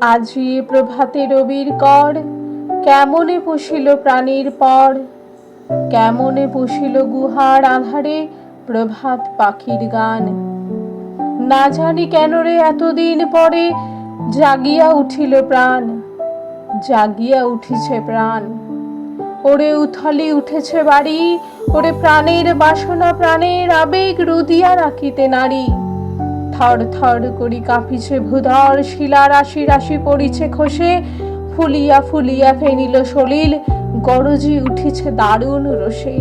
আজি প্রভাতে রবির কর, কেমনে পশিল প্রাণীর পর, কেমনে পশিল গুহার আধারে প্রভাত পাখির গান। না জানি কেন রে এতদিন পরে জাগিয়া উঠিল প্রাণ, জাগিয়া উঠিছে প্রাণ। ওরে উথলি উঠেছে বাড়ি, ওরে প্রাণের বাসনা প্রাণের আবেগ রুদিয়া রাখিতে নারী। থর থর করি কাঁপিছে ভূধর, শিলা রাশি রাশি পড়িছে খসে, ফুলিয়া ফুলিয়া ফেনিল সলিল, গরজি উঠিছে দারুণ রোষে।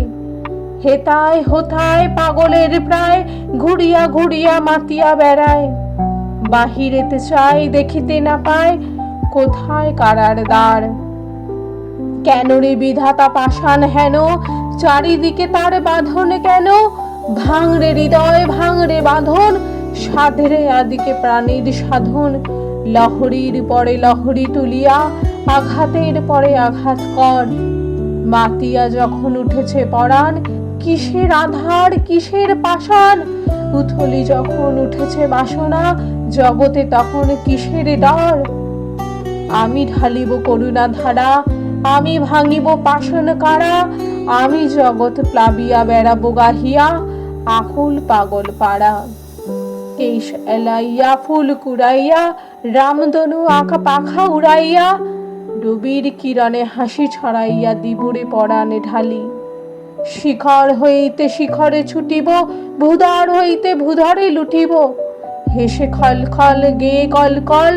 হেতায় হোথায় পাগলের প্রায়, ঘুরিয়া ঘুরিয়া মাতিয়া বেড়ায়। বাহিরেতে চাই দেখিতে না পায়, কোথায় কারার দ্বার। কেন রে বিধাতা পাষাণ হেন, চারিদিকে তার বাঁধন কেন? ভাঙরে হৃদয় ভাঙরে বাঁধন, সাধরে আদিকে প্রাণীর সাধন। লহরীর পরে লহরী তুলিয়া, আঘাতের পরে আঘাত কর। মাতিয়া যখন উঠেছে পরাণ, কিসের আধার কিসের পাষাণ। উথলি যখন উঠেছে বাসনা, জগতে তখন কিসের ডর। আমি ঢালিব করুণা ধারা, আমি ভাঙিব পাষাণ কারা। আমি জগৎ প্লাবিয়া বেড়াবো গাহিয়া, আকুল পাগল পাড়া। কেশ এলাইয়া ফুল কুড়াইয়া, রামধনু আঁকা পাখা উড়াইয়া, রবির কিরণে হাসি ছড়াইয়া দিবুরে পরাণে ঢালি। শিখর হইতে শিখরে ছুটিব, ভূধর হইতে ভূধরে লুটিব। হেসে খল খল গেয়ে কল কল,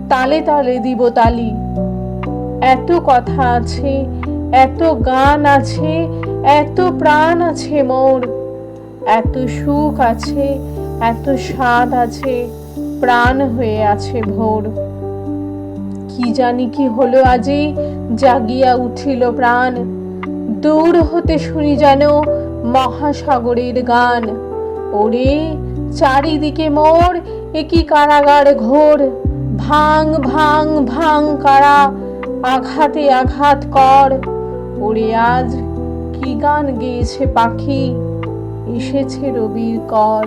তালে তালে দিব তালি। এত কথা আছে, এত গান আছে, এত প্রাণ আছে মোর। এত সুখ আছে, এত স্বাদ আছে, প্রাণ হয়ে আছে ভোর। কি জানি কি হলো আজি, জাগিয়া উঠিল প্রাণ। দূর হতে শুনি যেন মহাসাগরের গান। ওরে চারিদিকে মোর, একই কারাগার ঘোর। ভাঙ ভাঙ ভাঙ কারা, আঘাতে আঘাত কর। ওরে আজ কি গান গেয়েছে পাখি, এসেছে রবির কর।